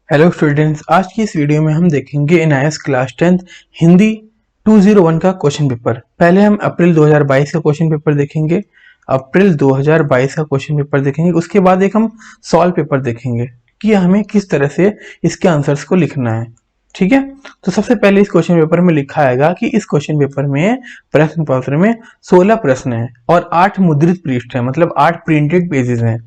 Hello students, आज की इस वीडियो में हम देखेंगे एनआईएस क्लास 10th हिंदी 201 का क्वेश्चन पेपर। पहले हम अप्रैल 2022 का क्वेश्चन पेपर देखेंगे। अप्रैल 2022 का क्वेश्चन पेपर देखेंगे, उसके बाद एक हम सॉल्व पेपर देखेंगे कि हमें किस तरह से इसके आंसर्स को लिखना है। ठीक है, तो सबसे पहले इस क्वेश्चन पेपर में लिखा आएगा कि इस क्वेश्चन पेपर में प्रश्न पत्र में 16 प्रश्न है और 8 मुद्रित पृष्ठ है, मतलब 8 प्रिंटेड पेजेस हैं।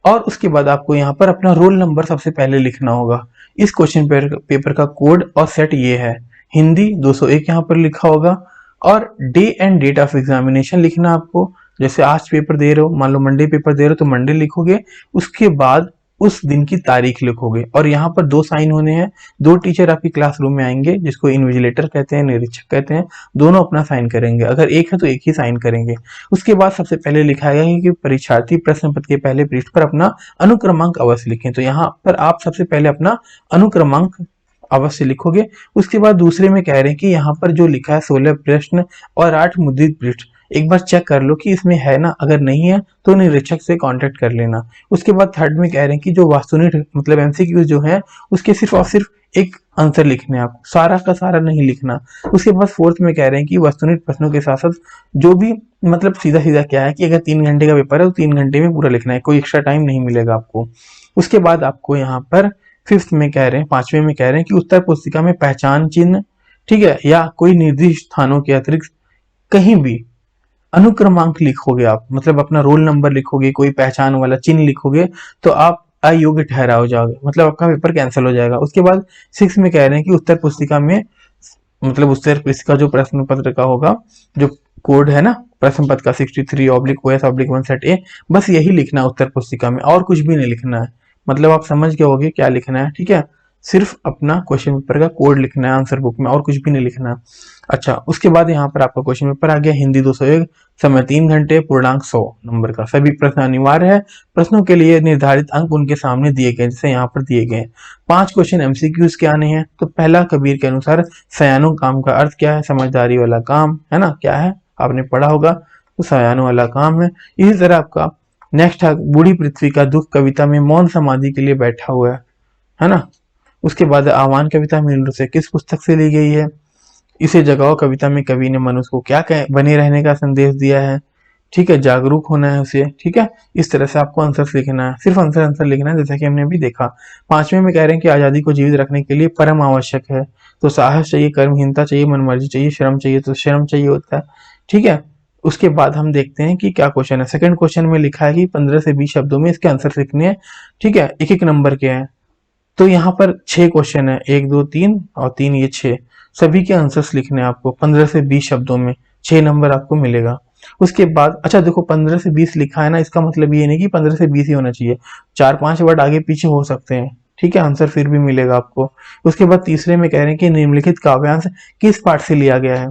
और उसके बाद आपको यहाँ पर अपना रोल नंबर सबसे पहले लिखना होगा। इस क्वेश्चन पेपर का कोड और सेट ये है, हिंदी 201 यहाँ पर लिखा होगा और day and date of examination लिखना आपको। जैसे आज पेपर दे रहे हो, मान लो मंडे पेपर दे रहे हो तो मंडे लिखोगे, उसके बाद उस दिन की तारीख लिखोगे। और यहाँ पर 2 साइन होने हैं, 2 टीचर आपकी क्लासरूम में आएंगे जिसको इन्विजिलेटर कहते हैं, निरीक्षक कहते हैं। दोनों अपना साइन करेंगे, अगर एक है तो एक ही साइन करेंगे। उसके बाद सबसे पहले लिखा गया है कि परीक्षार्थी प्रश्न पत्र के पहले पृष्ठ पर अपना अनुक्रमांक अवश्य लिखें। तो यहाँ पर आप सबसे पहले अपना अनुक्रमांक अवश्य लिखोगे। उसके बाद दूसरे में कह रहे हैं कि यहाँ पर जो लिखा है 16 प्रश्न और 8 मुद्रित पृष्ठ, एक बार चेक कर लो कि इसमें है ना, अगर नहीं है तो निरीक्षक से कांटेक्ट कर लेना। उसके बाद थर्ड में कह रहे हैं कि जो वास्तुनिष्ठ मतलब एमसीक्यू जो है उसके सिर्फ और सिर्फ एक आंसर लिखने हैं, आपको सारा का सारा नहीं लिखना। उसके बाद फोर्थ में कह रहे हैं कि वस्तुनिष्ठ प्रश्नों के साथ साथ जो भी मतलब सीधा सीधा क्या है कि अगर 3 घंटे का पेपर है तो 3 घंटे में पूरा लिखना है, कोई एक्स्ट्रा टाइम नहीं मिलेगा आपको। उसके बाद आपको यहाँ पर फिफ्थ में कह रहे हैं, 5वें में कह रहे हैं कि उत्तर पुस्तिका में पहचान चिन्ह, ठीक है, या कोई निर्दिष्ट स्थानों के अतिरिक्त कहीं भी अनुक्रमांक लिखोगे आप, मतलब अपना रोल नंबर लिखोगे, कोई पहचान वाला चिन्ह लिखोगे तो आप अयोग्य ठहरा हो जाओगे, मतलब आपका पेपर कैंसिल हो जाएगा। उसके बाद 6 में कह रहे हैं कि उत्तर पुस्तिका में मतलब उत्तर पुस्तिका जो प्रश्न पत्र का होगा, जो कोड है ना प्रश्न पत्र का 63/OS/1 सेट ए, बस यही लिखना है उत्तर पुस्तिका में, और कुछ भी नहीं लिखना है। मतलब आप समझ गए होगे क्या लिखना है। ठीक है, सिर्फ अपना क्वेश्चन पेपर का कोड लिखना है आंसर बुक में, और कुछ भी नहीं लिखना है। अच्छा, उसके बाद यहाँ पर आपका क्वेश्चन पेपर आ गया हिंदी 201, समय 3 घंटे, पूर्णांक 100 नंबर का। सभी प्रश्न अनिवार्य है, प्रश्नों के लिए निर्धारित अंक उनके सामने दिए गए, जैसे यहाँ पर दिए गए। 5 क्वेश्चन एमसीक्यूज के आने हैं। तो पहला, कबीर के अनुसार सयानो काम का अर्थ क्या है? समझदारी वाला काम, है ना, क्या है आपने पढ़ा होगा, तो सयानो वाला काम है। इसी तरह आपका नेक्स्ट है, बूढ़ी पृथ्वी का दुख कविता में मौन समाधि के लिए बैठा हुआ है ना। उसके बाद आह्वान कविता मीनू से किस पुस्तक से ली गई है? इसे जगाओ कविता में कवि ने मनुष्य को क्या बने रहने का संदेश दिया है? ठीक है, जागरूक होना है उसे। ठीक है, इस तरह से आपको आंसर लिखना है, सिर्फ आंसर लिखना है, जैसा कि हमने अभी देखा। 5वें में कह रहे हैं कि आजादी को जीवित रखने के लिए परम आवश्यक है, तो साहस चाहिए, कर्महीनता चाहिए, मनमर्जी चाहिए, श्रम चाहिए, तो श्रम चाहिए होता है। ठीक है, उसके बाद हम देखते हैं कि क्या क्वेश्चन है। सेकंड क्वेश्चन में लिखा है कि 15 से 20 शब्दों में इसके आंसर लिखने हैं। ठीक है, एक एक नंबर के हैं। तो यहाँ पर 6 क्वेश्चन है, 1 2 3 और 3 ये 6, सभी के आंसर्स लिखने हैं आपको 15 से 20 शब्दों में, 6 नंबर आपको मिलेगा। उसके बाद अच्छा देखो, 15 से 20 लिखा है ना, इसका मतलब ये नहीं कि 15 से 20 ही होना चाहिए, 4-5 वर्ड आगे पीछे हो सकते हैं। ठीक है, आंसर फिर भी मिलेगा आपको। उसके बाद तीसरे में कह रहे हैं कि निम्नलिखित काव्यांश किस पाठ से लिया गया है?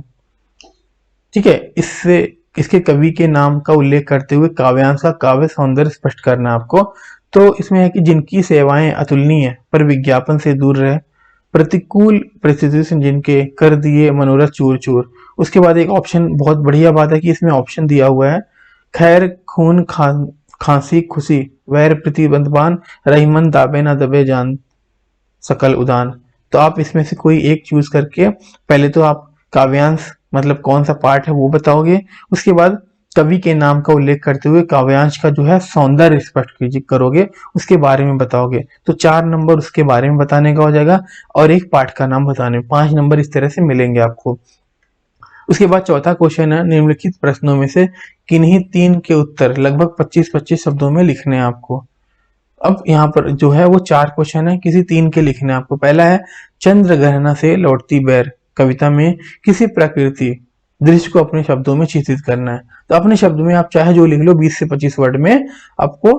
ठीक है, इससे इसके कवि के नाम का उल्लेख करते हुए काव्यांश का काव्य सौंदर्य स्पष्ट करना है आपको। तो इसमें है कि जिनकी सेवाएं अतुलनीय पर विज्ञापन से दूर रहे, प्रतिकूल परिस्थितियों से जिनके कर दिए मनोरथ चूर चूर। उसके बाद एक ऑप्शन, बहुत बढ़िया बात है कि इसमें ऑप्शन दिया हुआ है, खैर खून खांसी खुशी वैर प्रतिबंधबान रहीमन दाबे ना दबे जान सकल उदान। तो आप इसमें से कोई एक चूज करके पहले तो आप काव्यांश मतलब कौन सा पार्ट है वो बताओगे। उसके बाद कवि के नाम का उल्लेख करते हुए काव्यांश का जो है सौंदर्य स्पष्ट करोगे, उसके बारे में बताओगे। तो 4 नंबर उसके बारे में बताने का हो जाएगा और एक पाठ का नाम बताने, 5 नंबर इस तरह से मिलेंगे आपको। उसके बाद चौथा क्वेश्चन है, निम्नलिखित प्रश्नों में से किन्हीं 3 के उत्तर लगभग 25-25 शब्दों में लिखने हैं आपको। अब यहाँ पर जो है वो 4 क्वेश्चन है, किसी 3 के लिखने हैं आपको। पहला है, चंद्र ग्रहण से लौटती बैर कविता में किसी प्रकृति दृश्य को अपने शब्दों में चित्रित करना है। तो अपने शब्द में आप चाहे जो लिख लो, 20 से 25 वर्ड में आपको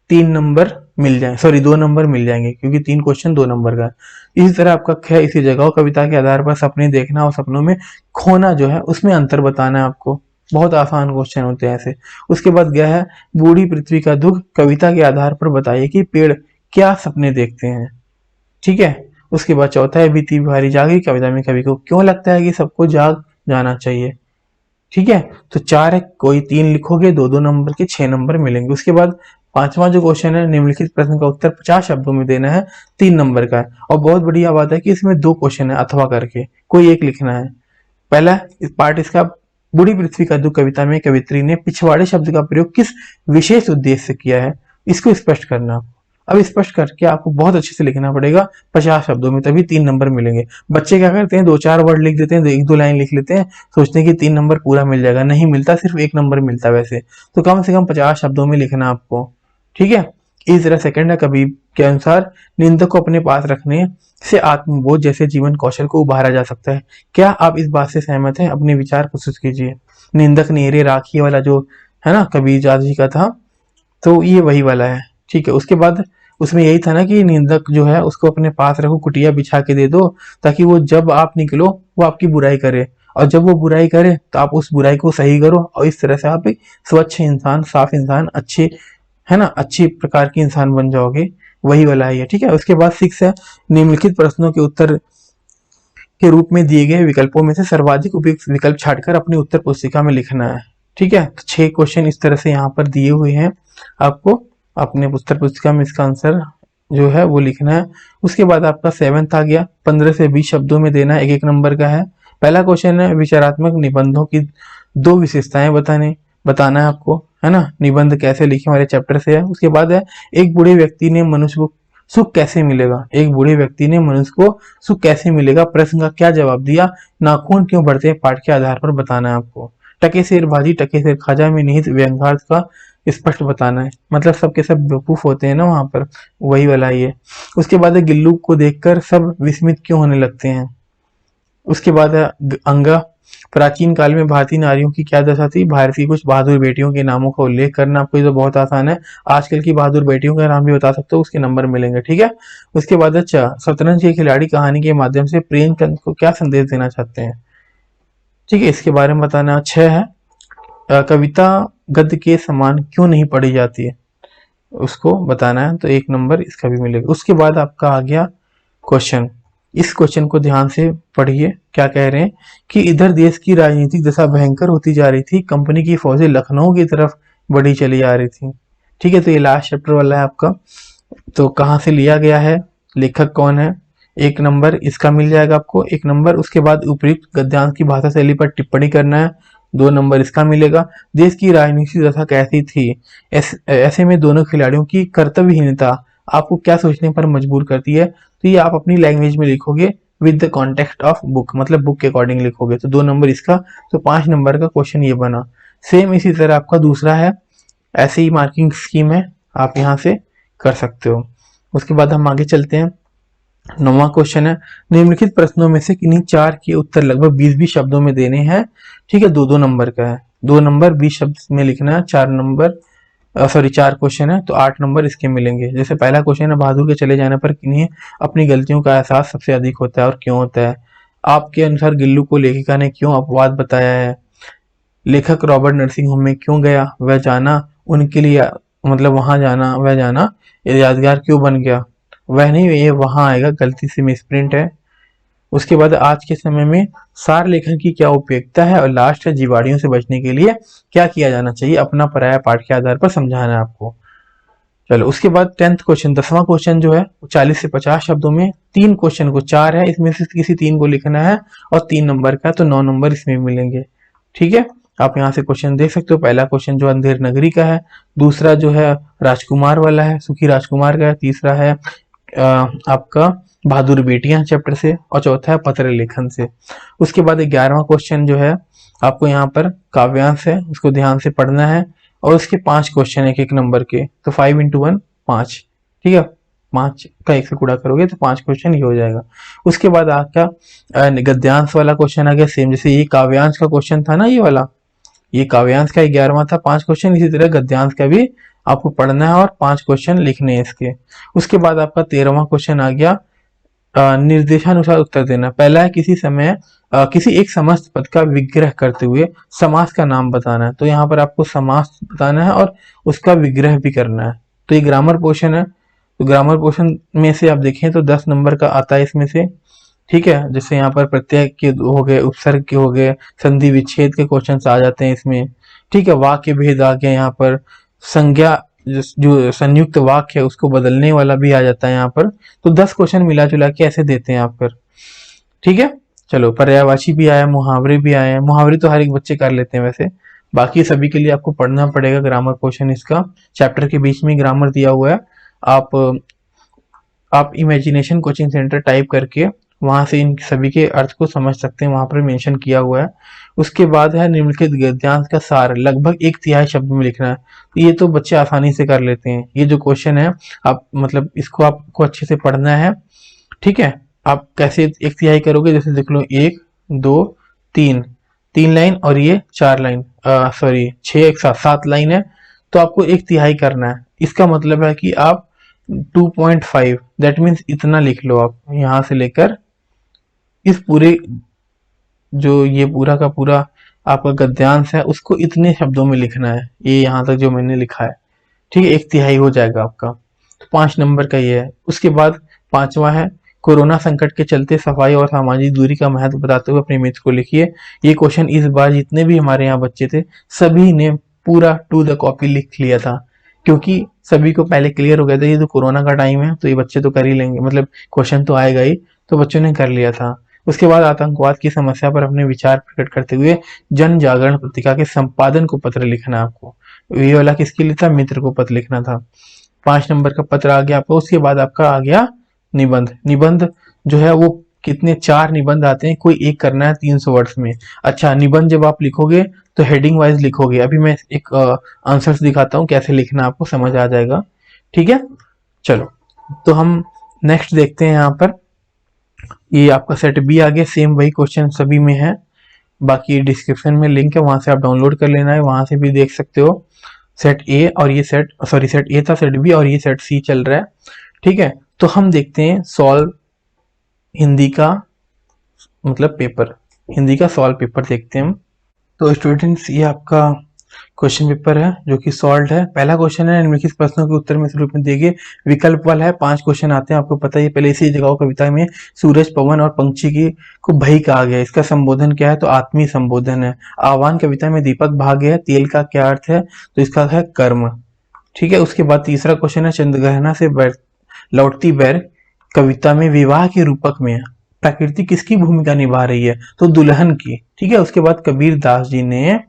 3 नंबर मिल जाए, सॉरी 2 नंबर मिल जाएंगे, क्योंकि 3 क्वेश्चन 2 नंबर का। इसी तरह आपका है, इसी जगह कविता के आधार पर सपने देखना और सपनों में खोना जो है उसमें अंतर बताना है आपको। बहुत आसान क्वेश्चन होते हैं ऐसे। उसके बाद गया है, बूढ़ी पृथ्वी का दुख कविता के आधार पर बताइए कि पेड़ क्या सपने देखते हैं। ठीक है, उसके बाद चौथा है, बीती बिहारी जागी कविता में कवि को क्यों लगता है कि सबको जाग जाना चाहिए। ठीक है, तो 4 है, कोई 3 लिखोगे, 2-2 नंबर के 6 नंबर मिलेंगे। उसके बाद पांचवा जो क्वेश्चन है, निम्नलिखित प्रश्न का उत्तर 50 शब्दों में देना है, 3 नंबर का है। और बहुत बढ़िया बात है कि इसमें 2 क्वेश्चन है अथवा करके, कोई एक लिखना है। पहला इस पार्ट इसका, बूढ़ी पृथ्वी का दुख कविता में कवित्री ने पिछवाड़े शब्द का प्रयोग किस विशेष उद्देश्य से किया है, इसको स्पष्ट करना। अब स्पष्ट करके आपको बहुत अच्छे से लिखना पड़ेगा 50 शब्दों में, तभी 3 नंबर मिलेंगे। बच्चे क्या करते हैं, 2-4 वर्ड लिख देते हैं, 1-2 लाइन लिख लेते हैं, सोचते हैं कि 3 नंबर पूरा मिल जाएगा, नहीं मिलता, सिर्फ 1 नंबर मिलता है वैसे। तो कम से कम 50 शब्दों में लिखना आपको, ठीक है। इस तरह सेकंड है, कवि के अनुसार निंदक को अपने पास रखने से आत्मबोध जैसे जीवन कौशल को उभारा जा सकता है। क्या आप इस बात से सहमत हैं? अपने विचार प्रस्तुत कीजिए। निंदक नेरे राखी वाला जो है ना, कबीर दास जी का था, तो ये वही वाला है, ठीक है। उसके बाद उसमें यही था ना कि निंदक जो है उसको अपने पास रखो, कुटिया बिछा के दे दो, ताकि वो जब आप निकलो वो आपकी बुराई करे, और जब वो बुराई करे तो आप उस बुराई को सही करो, और इस तरह से आप एक स्वच्छ इंसान, साफ इंसान, अच्छे है ना, अच्छी प्रकार की इंसान बन जाओगे। वही वाला है ये, ठीक है। उसके बाद 6 है, निम्नलिखित प्रश्नों के उत्तर के रूप में दिए गए विकल्पों में से सर्वाधिक उपयुक्त विकल्प छांटकर अपनी उत्तर पुस्तिका में लिखना है, ठीक है। तो 6 क्वेश्चन इस तरह से यहाँ पर दिए हुए हैं, आपको अपने उत्तर पुस्तिका में इसका आंसर जो है वो लिखना है। उसके बाद आपका 7th आ गया, 15 से 20 शब्दों में देना है, 1-1 नंबर का है। पहला क्वेश्चन है, विचारात्मक निबंधों की 2 विशेषताएं बताना है आपको, है ना। निबंध कैसे लिखे वाले चैप्टर से है। उसके बाद है, एक बूढ़े व्यक्ति ने मनुष्य को सुख कैसे मिलेगा, एक बूढ़े व्यक्ति ने मनुष्य को सुख कैसे मिलेगा, प्रश्न का क्या जवाब दिया, नाखून क्यों बढ़ते हैं, पाठ के आधार पर बताना है आपको। टके सेर भाजी टके सेर खाजा में निहित व्यंग्यार्थ का स्पष्ट बताना है, मतलब सबके सब बेवकूफ होते हैं ना वहां पर, वही वाला ये। उसके बाद है, गिल्लू को देखकर सब विस्मित क्यों होने लगते हैं। उसके बाद है अंगा, प्राचीन काल में भारतीय नारियों की क्या दशा थी, भारत की कुछ बहादुर बेटियों के नामों का उल्लेख करना। आपको ये तो बहुत आसान है, आजकल की बहादुर बेटियों का नाम भी बता सकते हो, उसके नंबर मिलेंगे, ठीक है। उसके बाद अच्छा, शतरंज के खिलाड़ी कहानी के माध्यम से प्रेमचंद को क्या संदेश देना चाहते हैं, ठीक है, इसके बारे में बताना। 6 है, कविता गद्य के समान क्यों नहीं पढ़ी जाती है, उसको बताना है, तो 1 नंबर इसका भी मिलेगा। उसके बाद आपका आ गया क्वेश्चन, इस क्वेश्चन को ध्यान से पढ़िए, क्या कह रहे हैं कि इधर देश की राजनीतिक दशा भयंकर होती जा रही थी, कंपनी की फौजें लखनऊ की तरफ बढ़ी चली जा रही थी, ठीक है। तो ये लास्ट चैप्टर वाला है आपका। तो कहाँ से लिया गया है, लेखक कौन है, 1 नंबर इसका मिल जाएगा आपको, 1 नंबर। उसके बाद उपयुक्त गद्यांश की भाषा शैली पर टिप्पणी करना है, 2 नंबर इसका मिलेगा। देश की राजनीतिक दशा कैसी थी, ऐसे में दोनों खिलाड़ियों की कर्तव्यहीनता आपको क्या सोचने पर मजबूर करती है, तो ये आप अपनी लैंग्वेज में लिखोगे with the context of book, मतलब बुक के अकॉर्डिंग लिखोगे, तो 2 नंबर इसका। तो 5 नंबर का क्वेश्चन ये बना। सेम इसी तरह आपका दूसरा है, ऐसे ही मार्किंग स्कीम है, आप यहाँ से कर सकते हो। उसके बाद हम आगे चलते हैं, 9वां क्वेश्चन है, निम्नलिखित प्रश्नों में से किन्हीं 4 के उत्तर लगभग 20-20 शब्दों में देने हैं, ठीक है। 2-2 नंबर का है, 2 नंबर 20 शब्द में लिखना है, 4 नंबर 4 क्वेश्चन है, तो 8 नंबर इसके मिलेंगे। जैसे पहला क्वेश्चन है, बहादुर के चले जाने पर किन्हीं अपनी गलतियों का एहसास सबसे अधिक होता है और क्यों होता है। आपके अनुसार गिल्लू को लेखिका ने क्यों अपवाद बताया है, लेखक रॉबर्ट नर्सिंग होम में क्यों गया, वह जाना उनके लिए, मतलब वहां जाना, वह जाना यादगार क्यों बन गया, वह नहीं, ये वहां आएगा, गलती से मिसप्रिंट है। उसके बाद आज के समय में सार लेखन की क्या उपयोगिता है, और लास्ट है, जीवाणियों से बचने के लिए क्या किया जाना चाहिए, अपना पराया पाठ के आधार पर समझाना है आपको। चलो उसके बाद 10th क्वेश्चन, 10वां क्वेश्चन जो है 40 से 50 शब्दों में, 3 क्वेश्चन को, 4 है, इसमें से किसी 3 को लिखना है, और 3 नंबर का, तो 9 नंबर इसमें मिलेंगे, ठीक है। आप यहाँ से क्वेश्चन देख सकते हो। पहला क्वेश्चन जो अंधेर नगरी का है, दूसरा जो है राजकुमार वाला है, सुखी राजकुमार का है, तीसरा है आपका बहादुर बेटियां चैप्टर से, और चौथा है पत्र लेखन से। उसके बाद 11वां क्वेश्चन जो है आपको यहाँ पर काव्यांश है, उसको ध्यान से पढ़ना है, और उसके 5 क्वेश्चन है 1-1 नंबर के, तो 5 × 1 5, ठीक है। 5 का 1 से गुणा करोगे तो 5 क्वेश्चन ये हो जाएगा। उसके बाद आपका गद्यांश वाला क्वेश्चन आ गया, सेम जैसे ये काव्यांश का क्वेश्चन था ना, ये वाला, ये काव्यांश का 11वां था, 5 क्वेश्चन, इसी तरह गद्यांश का भी आपको पढ़ना है और 5 क्वेश्चन लिखने हैं इसके। उसके बाद आपका 13वां क्वेश्चन आ गया, निर्देशानुसार उत्तर देना। पहला है, किसी समय किसी एक समस्त पद का विग्रह करते हुए समास का नाम बताना है, तो यहाँ पर आपको समास बताना है और उसका विग्रह भी करना है। तो ये ग्रामर पोर्शन है, तो ग्रामर पोर्शन में से आप देखें तो 10 नंबर का आता है इसमें से, ठीक है। जैसे यहाँ पर प्रत्यय के हो गए, उपसर्ग के हो गए, संधि विच्छेद के क्वेश्चन आ जाते हैं इसमें, ठीक है। वाक्य भेद आ गया, यहाँ पर संज्ञा जो संयुक्त वाक्य है उसको बदलने वाला भी आ जाता है यहाँ पर। तो 10 क्वेश्चन मिला जुला के ऐसे देते हैं आप पर। ठीक है, चलो पर्यायवाची भी आया, मुहावरे भी आए हैं। मुहावरे तो हर एक बच्चे कर लेते हैं वैसे, बाकी सभी के लिए आपको पढ़ना पड़ेगा ग्रामर पोर्शन। इसका चैप्टर के बीच में ग्रामर दिया हुआ है। आप इमेजिनेशन कोचिंग सेंटर टाइप करके वहां से इन सभी के अर्थ को समझ सकते हैं, वहां पर मेंशन किया हुआ है। उसके बाद है निम्नलिखित गद्यांश का सार लगभग 1/3 शब्द में लिखना है। तो ये तो बच्चे आसानी से कर लेते हैं। ये जो क्वेश्चन है आप मतलब इसको आपको अच्छे से पढ़ना है। ठीक है, आप कैसे 1/3 करोगे, जैसे देख लो 1 2 3 3 लाइन और ये 4 लाइन, सॉरी 6 एक साथ 7 लाइन है, तो आपको 1/3 करना है। इसका मतलब है कि आप 2.5 दैट मीन्स इतना लिख लो आप, यहां से लेकर इस पूरे जो ये पूरा का पूरा आपका गद्यांश है उसको इतने शब्दों में लिखना है। ये यहाँ तक जो मैंने लिखा है, ठीक है, 1/3 हो जाएगा आपका। तो 5 नंबर का ये है। उसके बाद 5वां है कोरोना संकट के चलते सफाई और सामाजिक दूरी का महत्व बताते हुए अपने मित्र को लिखिए। ये क्वेश्चन इस बार जितने भी हमारे यहाँ बच्चे थे सभी ने पूरा टू द कॉपी लिख लिया था, क्योंकि सभी को पहले क्लियर हो गया था ये तो कोरोना का टाइम है तो ये बच्चे तो कर ही लेंगे, मतलब क्वेश्चन तो आएगा ही, तो बच्चों ने कर लिया था। उसके बाद आतंकवाद की समस्या पर अपने विचार प्रकट करते हुए जन जागरण पत्रिका के संपादन को पत्र लिखना आपको। ये वाला किसके लिए था, मित्र को पत्र लिखना था। 5 नंबर का पत्र आ गया आपको। उसके बाद आपका आ गया निबंध। निबंध जो है वो कितने 4 निबंध आते हैं, कोई एक करना है 300 वर्ड्स में। अच्छा, निबंध जब आप लिखोगे तो हेडिंग वाइज लिखोगे। अभी मैं एक आंसर्स दिखाता हूँ कैसे लिखना, आपको समझ आ जाएगा। ठीक है, चलो तो हम नेक्स्ट देखते हैं। यहाँ पर ये आपका सेट बी आ गया, सेम वही क्वेश्चन सभी में है। बाकी डिस्क्रिप्शन में लिंक है, वहां से आप डाउनलोड कर लेना है, वहां से भी देख सकते हो। सेट ए और ये सेट ए था, सेट बी और ये सेट सी चल रहा है। ठीक है, तो हम देखते हैं सॉल्व हिंदी का मतलब पेपर, हिंदी का सॉल्व पेपर देखते हैं हम। तो स्टूडेंट्स ये आपका क्वेश्चन पेपर है जो कि सॉल्व है। पहला क्वेश्चन है निम्नलिखित प्रश्नों के उत्तर में से रूप में दिए विकल्प वाला है। 5 क्वेश्चन आते हैं, आपको पता है। पहले इसी जगह कविता में सूरज, पवन और पंछी की को भई कहा गया है। इसका संबोधन क्या है, तो आत्मीय संबोधन है। आह्वान कविता में दीपक भाग्य है, तेल का क्या अर्थ है, तो इसका है कर्म। ठीक है, उसके बाद तीसरा क्वेश्चन है चंद्रग्रहण से लौटती बैर कविता में विवाह के रूपक में प्रकृति किसकी भूमिका निभा रही है, तो दुल्हन की। ठीक है, उसके बाद कबीर दास जी ने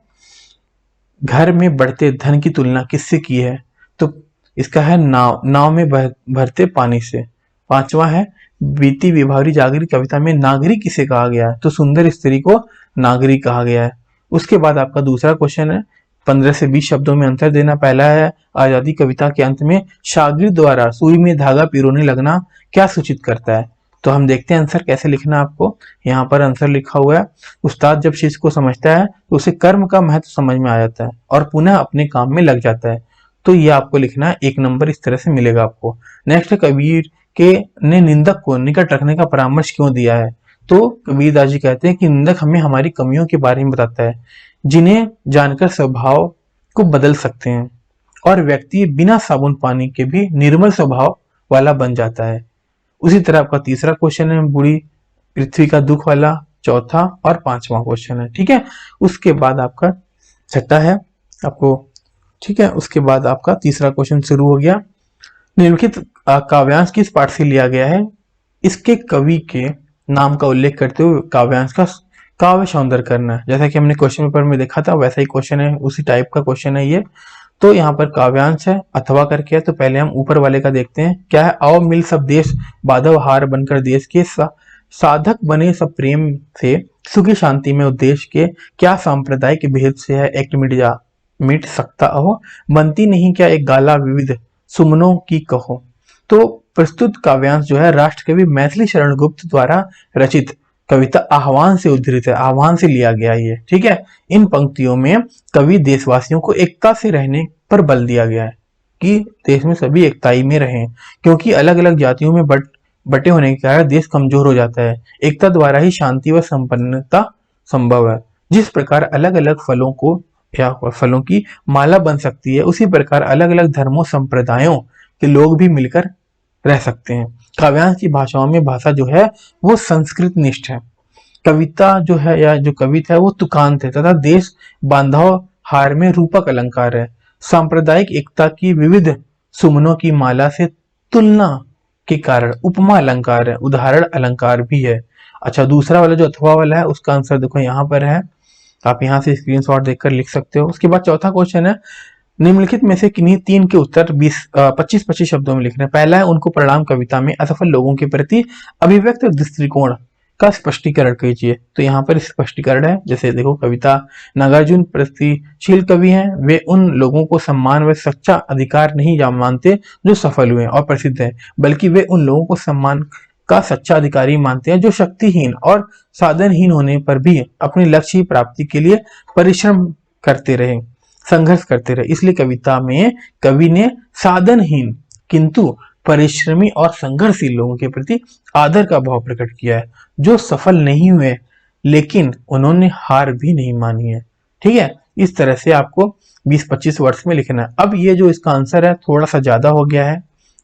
घर में बढ़ते धन की तुलना किससे की है, तो इसका है नाव, नाव में भरते पानी से। 5वां है बीती विभावरी जागरी कविता में नागरी किसे कहा गया है, तो सुंदर स्त्री को नागरी कहा गया है। उसके बाद आपका दूसरा क्वेश्चन है 15 से 20 शब्दों में अंतर देना। पहला है आजादी कविता के अंत में शागिर्द द्वारा सुई में धागा पिरोने लगना क्या सूचित करता है, तो हम देखते हैं आंसर कैसे लिखना आपको। यहाँ पर आंसर लिखा हुआ है, उस्ताद जब शिष्य को समझता है तो उसे कर्म का महत्व समझ में आ जाता है और पुनः अपने काम में लग जाता है। तो ये आपको लिखना है, 1 नंबर इस तरह से मिलेगा आपको। नेक्स्ट, कबीर के ने निंदक को निकट रखने का परामर्श क्यों दिया है, तो कबीर दास जी कहते हैं कि निंदक हमें हमारी कमियों के बारे में बताता है जिन्हें जानकर स्वभाव को बदल सकते हैं और व्यक्ति बिना साबुन पानी के भी निर्मल स्वभाव वाला बन जाता है। उसी तरह आपका तीसरा क्वेश्चन है बूढ़ी पृथ्वी का दुख वाला, चौथा और 5वां क्वेश्चन है। ठीक है, उसके बाद आपका छठा है आपको। ठीक है, उसके बाद आपका तीसरा क्वेश्चन शुरू हो गया। निम्नलिखित काव्यांश किस पाठ से लिया गया है, इसके कवि के नाम का उल्लेख करते हुए काव्यांश का काव्य सौंदर्य करना है। जैसा कि हमने क्वेश्चन पेपर में देखा था वैसा ही क्वेश्चन है, उसी टाइप का क्वेश्चन है ये। तो यहाँ पर काव्यांश है अथवा करके है, तो पहले हम ऊपर वाले का देखते हैं क्या है। आओ मिल सब देश बाधव हार बनकर देश के साधक बने सब प्रेम से सुखी शांति में उद्देश्य के क्या सांप्रदायिक भेद से है एक मिट सकता हो, बनती नहीं क्या एक गाला विविध सुमनों की कहो। तो प्रस्तुत काव्यांश जो है राष्ट्र कवि मैथिली शरण गुप्त द्वारा रचित कविता आह्वान से उद्धृत है, आह्वान से लिया गया ये। ठीक है, इन पंक्तियों में कवि देशवासियों को एकता से रहने पर बल दिया गया है कि देश में सभी एकताई में रहें, क्योंकि अलग अलग जातियों में बटे होने के कारण देश कमजोर हो जाता है। एकता द्वारा ही शांति व संपन्नता संभव है। जिस प्रकार अलग अलग फलों को या फलों की माला बन सकती है, उसी प्रकार अलग अलग धर्मों संप्रदायों के लोग भी मिलकर रह सकते हैं। काव्यांश की भाषाओं में भाषा जो है वो संस्कृत निष्ठ है, कविता जो है या जो कविता है वो तुकांत है, तथा देश बांधव हार में रूपक अलंकार है। सांप्रदायिक एकता की विविध सुमनों की माला से तुलना के कारण उपमा अलंकार है, उदाहरण अलंकार भी है। अच्छा, दूसरा वाला जो अथवा वाला है उसका आंसर देखो यहाँ पर है, आप यहाँ से स्क्रीनशॉट देखकर लिख सकते हो। उसके बाद चौथा क्वेश्चन है, निम्नलिखित में से किन्हीं तीन के उत्तर 25-25 शब्दों में लिखना है। पहला है, उनको परिणाम कविता में असफल लोगों के प्रति अभिव्यक्त दृष्टिकोण का स्पष्टीकरण कीजिए। तो यहाँ पर स्पष्टीकरण है, जैसे देखो कविता, नागार्जुन प्रगतिशील कवि हैं, वे उन लोगों को सम्मान व सच्चा अधिकार नहीं मानते जो सफल हुए और प्रसिद्ध हैं, बल्कि वे उन लोगों को सम्मान का सच्चा अधिकारी मानते हैं जो शक्तिहीन और साधनहीन होने पर भी अपने लक्ष्य की प्राप्ति के लिए परिश्रम करते रहे, संघर्ष करते रहे। इसलिए कविता में कवि ने साधनहीन किंतु परिश्रमी और संघर्षशील लोगों के प्रति आदर का भाव प्रकट किया है, जो सफल नहीं हुए लेकिन उन्होंने हार भी नहीं मानी है। ठीक है, इस तरह से आपको 20-25 वर्ड्स में लिखना है। अब ये जो इसका आंसर है थोड़ा सा ज्यादा हो गया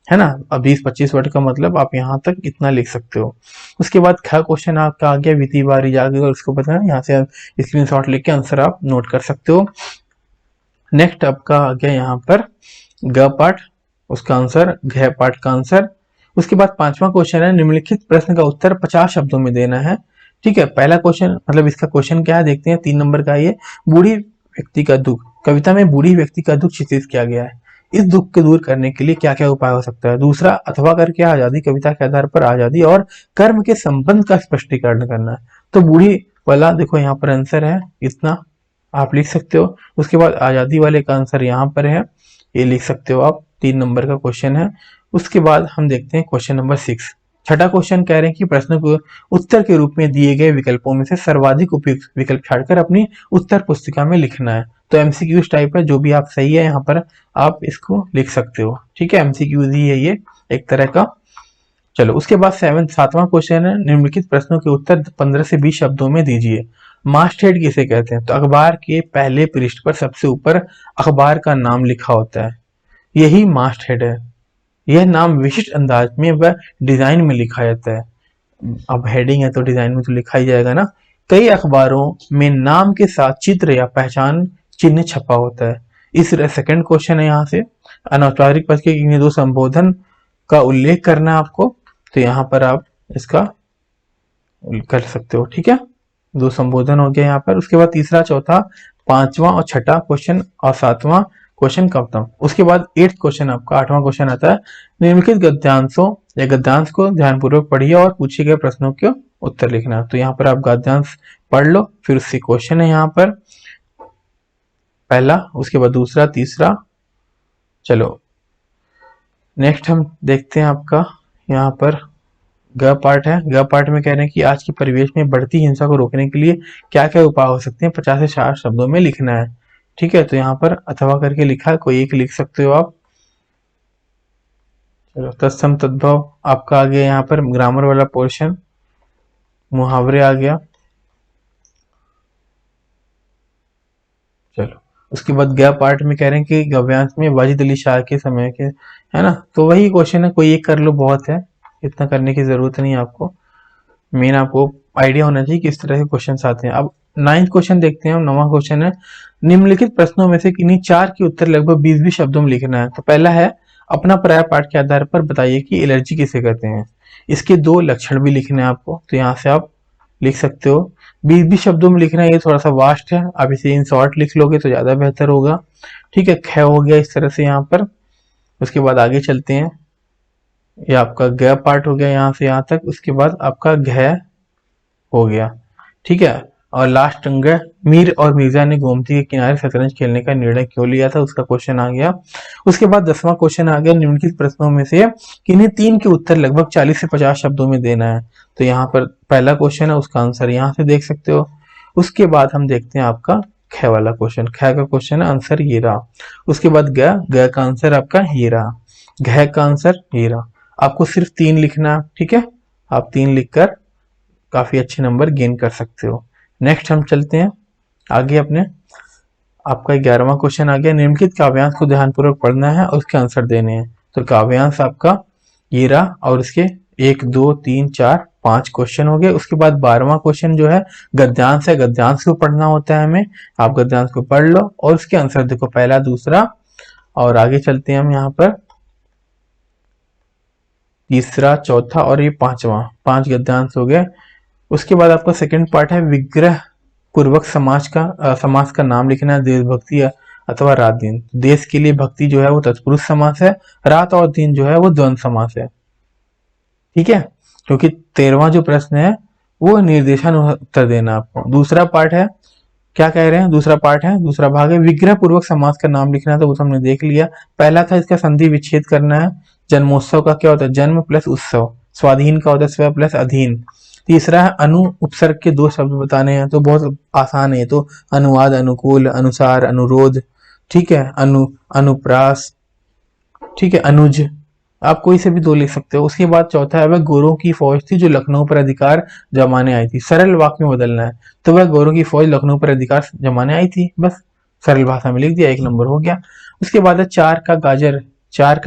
है ना। अब 20-25 वर्ड का मतलब आप यहाँ तक इतना लिख सकते हो। उसके बाद ख क्वेश्चन आपका आ गया, विधि बारी जागे और उसको पता है, यहाँ से स्क्रीनशॉट लेके आंसर आप नोट कर सकते हो। नेक्स्ट आपका आ गया यहाँ पर ग पाठ, उसका आंसर घ पाठ का आंसर। उसके बाद पांचवा क्वेश्चन है, निम्नलिखित प्रश्न का उत्तर 50 शब्दों में देना है। ठीक है, पहला क्वेश्चन मतलब इसका क्वेश्चन क्या है देखते हैं, 3 नंबर का ये, बूढ़ी व्यक्ति का दुख, कविता में बूढ़ी व्यक्ति का दुख चित्रित किया गया है, इस दुख को दूर करने के लिए क्या क्या उपाय हो सकता है। दूसरा, अथवा करके आजादी, कविता के आधार पर आजादी और कर्म के संबंध का स्पष्टीकरण करना है। तो बूढ़ी वाला देखो यहाँ पर आंसर है, इतना आप लिख सकते हो। उसके बाद आजादी वाले का आंसर यहाँ पर है, ये लिख सकते हो आप, 3 नंबर का क्वेश्चन है। उसके बाद हम देखते हैं क्वेश्चन नंबर 6। छठा क्वेश्चन कह रहे हैं कि प्रश्न को उत्तर के रूप में दिए गए विकल्पों में से सर्वाधिक उपयुक्त विकल्प छाड़कर अपनी उत्तर पुस्तिका में लिखना है। तो एमसीक्यूज टाइप है, जो भी आप सही है यहाँ पर आप इसको लिख सकते हो। ठीक है, एमसीक्यूज ही है ये एक तरह का। चलो, उसके बाद 7वां क्वेश्चन है, निम्नलिखित प्रश्नों के उत्तर 15 से 20 शब्दों में दीजिए। मास्टहेड किसे कहते हैं। तो अखबार के पहले पृष्ठ पर सबसे ऊपर अखबार का नाम लिखा होता है, यही मास्टहेड है। यह नाम विशिष्ट अंदाज में व डिजाइन में लिखा जाता है। अब हेडिंग है तो डिजाइन में तो लिखा ही जाएगा ना। कई अखबारों में नाम के साथ चित्र या पहचान चिन्ह छपा होता है। इस सेकंड क्वेश्चन है यहाँ से, अनौपचारिक पद के किन्हीं 2 संबोधन का उल्लेख करना है आपको, तो यहाँ पर आप इसका कर सकते हो। ठीक है, 2 संबोधन हो गया यहाँ पर। उसके बाद तीसरा, चौथा, 5वां और छठा क्वेश्चन और 7वां क्वेश्चन खत्म। उसके बाद 8th क्वेश्चन आपका 8वां क्वेश्चन आता है, निम्नलिखित गद्यांशों या गद्यांश को ध्यानपूर्वक पढ़िए और पूछे गए प्रश्नों के उत्तर लिखना। तो यहाँ पर आप गद्यांश पढ़ लो, फिर उससे क्वेश्चन है यहाँ पर पहला, उसके बाद दूसरा, तीसरा। चलो नेक्स्ट हम देखते हैं आपका यहाँ पर ग पार्ट है। ग पार्ट में कह रहे हैं कि आज के परिवेश में बढ़ती हिंसा को रोकने के लिए क्या क्या उपाय हो सकते हैं, 50 से 60 शब्दों में लिखना है। ठीक है, तो यहाँ पर अथवा करके लिखा है, कोई एक लिख सकते हो आप। चलो, तत्सम तद्भव आपका आ गया यहाँ पर, ग्रामर वाला पोर्शन, मुहावरे आ गया। चलो, उसके बाद ग पार्ट में कह रहे हैं कि गव्यांश में वाजिद अली शाह के समय के, है ना। तो वही क्वेश्चन है, कोई एक कर लो, बहुत है, इतना करने की जरूरत नहीं है आपको। मेन आपको आइडिया होना चाहिए किस तरह के क्वेश्चन आते हैं। अब 9th क्वेश्चन देखते हैं। 9वां क्वेश्चन है, निम्नलिखित प्रश्नों में से किन्हीं 4 के उत्तर लगभग 20-20 शब्दों में लिखना है। तो पहला है, अपना पर्याय पाठ के आधार पर बताइए कि एलर्जी किसे कहते हैं। इसके 2 लक्षण भी लिखने हैं आपको, तो यहाँ से आप लिख सकते हो। 20-20 शब्दों में लिखना है, ये थोड़ा सा वास्ट है, आप इसे इन शॉर्ट लिख लोगे तो ज्यादा बेहतर होगा। ठीक है, ख हो गया इस तरह से यहाँ पर। उसके बाद आगे चलते हैं, ये आपका ग पार्ट हो गया यहाँ से यहाँ तक। उसके बाद आपका घ हो गया। ठीक है, और लास्ट अंग, मीर और मिर्जा ने गोमती के किनारे शतरंज खेलने का निर्णय क्यों लिया था, उसका क्वेश्चन आ गया। उसके बाद 10वां क्वेश्चन आ गया, निम्नलिखित प्रश्नों में से किन्हीं 3 के उत्तर लगभग 40 से 50 शब्दों में देना है। तो यहाँ पर पहला क्वेश्चन है, उसका आंसर यहाँ से देख सकते हो। उसके बाद हम देखते हैं आपका ख वाला क्वेश्चन। ख का क्वेश्चन है, आंसर ये रहा। उसके बाद ग का आंसर आपका ये रहा। घ का आंसर ये रहा। आपको सिर्फ 3 लिखना है। ठीक है, आप 3 लिखकर काफी अच्छे नंबर गेन कर सकते हो। नेक्स्ट हम चलते हैं आगे अपने, आपका 11वां क्वेश्चन आ गया, निम्नलिखित काव्यांश को ध्यानपूर्वक पढ़ना है और उसके आंसर देने हैं। तो काव्यांश आपका ये रहा, और इसके 1 2 3 4 5 क्वेश्चन हो गए। उसके बाद 12वां क्वेश्चन जो है गद्यांश है, गद्यांश को पढ़ना होता है हमें। आप गद्यांश को पढ़ लो और उसके आंसर देखो, पहला, दूसरा और आगे चलते हैं हम यहाँ पर, तीसरा, चौथा और ये पांचवा, 5 गद्यांश हो गए। उसके बाद आपका सेकंड पार्ट है विग्रह पूर्वक समास का नाम लिखना है, देशभक्ति अथवा रात दिन। देश के लिए भक्ति जो है वो तत्पुरुष समास है, रात और दिन जो है वो द्वंद्व समास है। ठीक है, क्योंकि 13वां जो प्रश्न है वो निर्देशानुसार उत्तर देना आपको। दूसरा पार्ट है, क्या कह रहे हैं, दूसरा पार्ट है, दूसरा भाग है विग्रह पूर्वक समास का नाम लिखना है, तो वो हमने देख लिया। पहला था इसका संधि विच्छेद करना है। जन्मोत्सव का क्या होता है, जन्म प्लस उत्सव। स्वाधीन का होता है स्व प्लस अधीन। तीसरा है अनु उपसर्ग के 2 शब्द बताने हैं, तो बहुत आसान है, तो अनुवाद, अनुकूल, अनुसार, अनुरोध, ठीक है, अनुप्रास, ठीक है, अनुज, आप कोई से भी 2 लिख सकते हो। उसके बाद चौथा है वह गोरों की फौज थी जो लखनऊ पर अधिकार जमाने आई थी। सरल वाक्य में बदलना है, तो वह गोरों की फौज लखनऊ पर अधिकार जमाने आई थी, बस सरल भाषा में लिख दिया, 1 नंबर हो गया। उसके बाद है चार का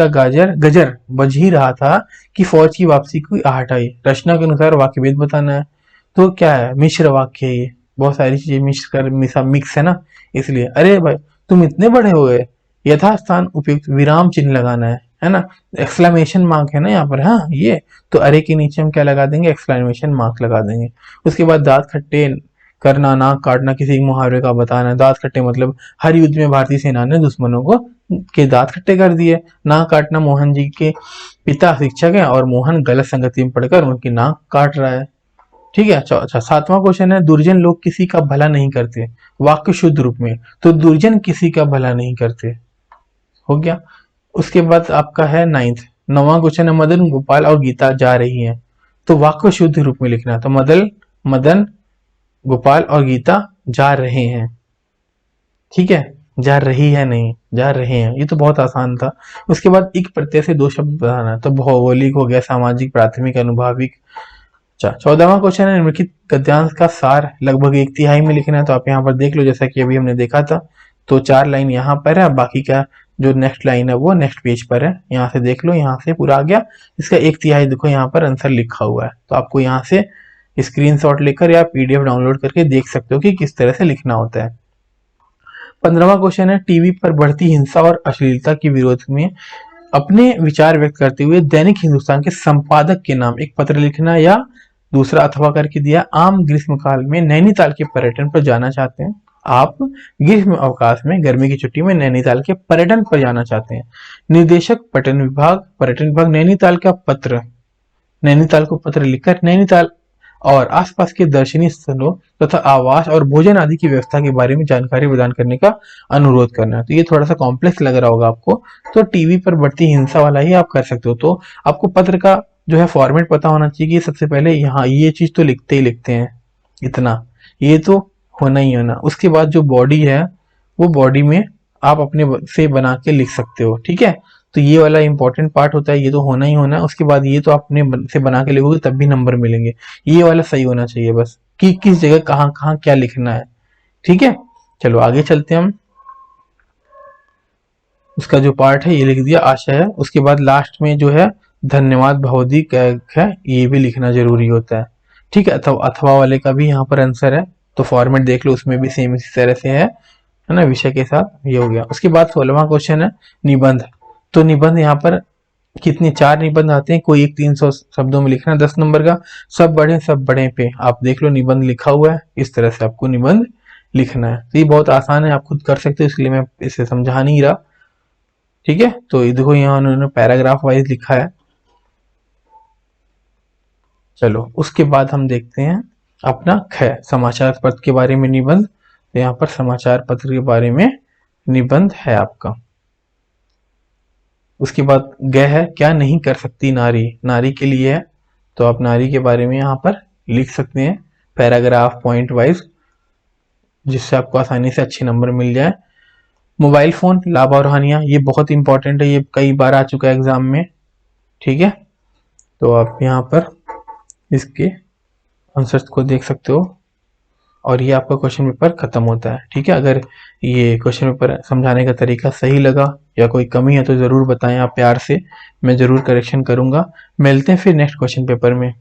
गजर बज ही रहा था कि फौज की वापसी की आहट आई। रचना के अनुसार वाक्य भेद बताना है, तो क्या है, मिश्र वाक्य है ये, बहुत सारी चीजें मिक्स है ना, इसलिए। अरे भाई तुम इतने बड़े हो गए, यथास्थान उपयुक्त विराम चिन्ह लगाना है ना, एक्सक्लेमेशन मार्क है ना यहाँ पर, हाँ ये, तो अरे के नीचे हम क्या लगा देंगे, एक्सक्लेमेशन मार्क लगा देंगे। उसके बाद दांत खट्टे करना, नाक काटना, किसी मुहावरे का बताना है। दांत खट्टे मतलब हर युद्ध में भारतीय सेना ने दुश्मनों को के दांत खट्टे कर दिए। नाक काटना, मोहन जी के पिता शिक्षक है और मोहन गलत संगति में पढ़कर उनकी नाक काट रहा है। ठीक है, अच्छा 7वां क्वेश्चन है दुर्जन लोग किसी का भला नहीं करते, वाक्य शुद्ध रूप में, तो दुर्जन किसी का भला नहीं करते, हो गया। उसके बाद आपका है 9वां क्वेश्चन है मदन, गोपाल और गीता जा रही हैं, तो वाक्य शुद्ध रूप में लिखना है, तो मदन, गोपाल और गीता जा रहे हैं। ठीक है, जा रही है नहीं, जा रहे हैं, ये तो बहुत आसान था। उसके बाद एक प्रत्यय से 2 शब्द बनाना है, तो भौगोलिक हो गया, सामाजिक, प्राथमिक, अनुभाविक। 14वां क्वेश्चन है निम्नलिखित गद्यांश का सार लगभग 1/3 में लिखना है, तो आप यहाँ पर देख लो, जैसा कि अभी हमने देखा था, तो 4 लाइन यहाँ पर है, बाकी का जो नेक्स्ट लाइन है वो नेक्स्ट पेज पर है, यहाँ से देख लो, यहाँ से पूरा आ गया। इसका 1/3 देखो यहाँ पर आंसर लिखा हुआ है, तो आपको यहाँ से स्क्रीनशॉट लेकर या पीडीएफ डाउनलोड करके देख सकते हो कि किस तरह से लिखना होता है। 15वां क्वेश्चन है टीवी पर बढ़ती हिंसा और अश्लीलता के विरोध में अपने विचार व्यक्त करते हुए दैनिक हिंदुस्तान के संपादक के नाम एक पत्र लिखना, या दूसरा अथवा करके दिया, आम ग्रीष्म काल में नैनीताल के पर्यटन पर जाना चाहते हैं। आप ग्रीष्म अवकाश में, गर्मी की छुट्टी में नैनीताल के पर्यटन पर जाना चाहते हैं। निर्देशक पर्यटन विभाग नैनीताल को पत्र लिखकर नैनीताल और आसपास के दर्शनीय स्थलों तथा आवास और भोजन आदि की व्यवस्था के बारे में जानकारी प्रदान करने का अनुरोध करना है। तो ये थोड़ा सा कॉम्प्लेक्स लग रहा होगा आपको, तो टीवी पर बढ़ती हिंसा वाला ही आप कर सकते हो। तो आपको पत्र का जो है फॉर्मेट पता होना चाहिए कि सबसे पहले यहाँ ये चीज तो लिखते ही लिखते हैं, इतना ये तो होना ही होना। उसके बाद जो बॉडी है वो बॉडी में आप अपने से बना के लिख सकते हो, ठीक है। तो ये वाला इंपॉर्टेंट पार्ट होता है, ये तो होना ही होना है। उसके बाद ये तो अपने से बना के लिखोगे तब भी नंबर मिलेंगे, ये वाला सही होना चाहिए बस, कि किस जगह कहाँ कहाँ क्या लिखना है, ठीक है। चलो आगे चलते हैं हम, उसका जो पार्ट है ये लिख दिया, आशा है। उसके बाद लास्ट में जो है धन्यवाद भवदीप है, ये भी लिखना जरूरी होता है, ठीक है। अथवा वाले का भी यहाँ पर आंसर है, तो फॉर्मेट देख लो, उसमें भी सेम इसी तरह से है ना, विषय के साथ। ये हो गया। उसके बाद 16वां क्वेश्चन है निबंध, तो निबंध यहाँ पर कितने 4 निबंध आते हैं, कोई एक 300 शब्दों में लिखना, 10 नंबर का। सब बड़े पे आप देख लो निबंध लिखा हुआ है, इस तरह से आपको निबंध लिखना है। तो ये बहुत आसान है, आप खुद कर सकते हो, इसलिए मैं इसे समझा नहीं रहा, ठीक है। तो ये देखो यहाँ उन्होंने पैराग्राफ वाइज लिखा है। चलो उसके बाद हम देखते हैं अपना समाचार पत्र के बारे में निबंध, तो यहाँ पर समाचार पत्र के बारे में निबंध है आपका। उसके बाद है, क्या नहीं कर सकती नारी, नारी के लिए है, तो आप नारी के बारे में यहाँ पर लिख सकते हैं पैराग्राफ पॉइंट वाइज, जिससे आपको आसानी से अच्छे नंबर मिल जाए। मोबाइल फोन लाभ और हानियां, ये बहुत इंपॉर्टेंट है, ये कई बार आ चुका है एग्जाम में, ठीक है। तो आप यहाँ पर इसके आंसर्स को देख सकते हो, और ये आपका क्वेश्चन पेपर खत्म होता है, ठीक है। अगर ये क्वेश्चन पेपर समझाने का तरीका सही लगा या कोई कमी है तो जरूर बताएं आप प्यार से, मैं जरूर करेक्शन करूंगा। मिलते हैं फिर नेक्स्ट क्वेश्चन पेपर में।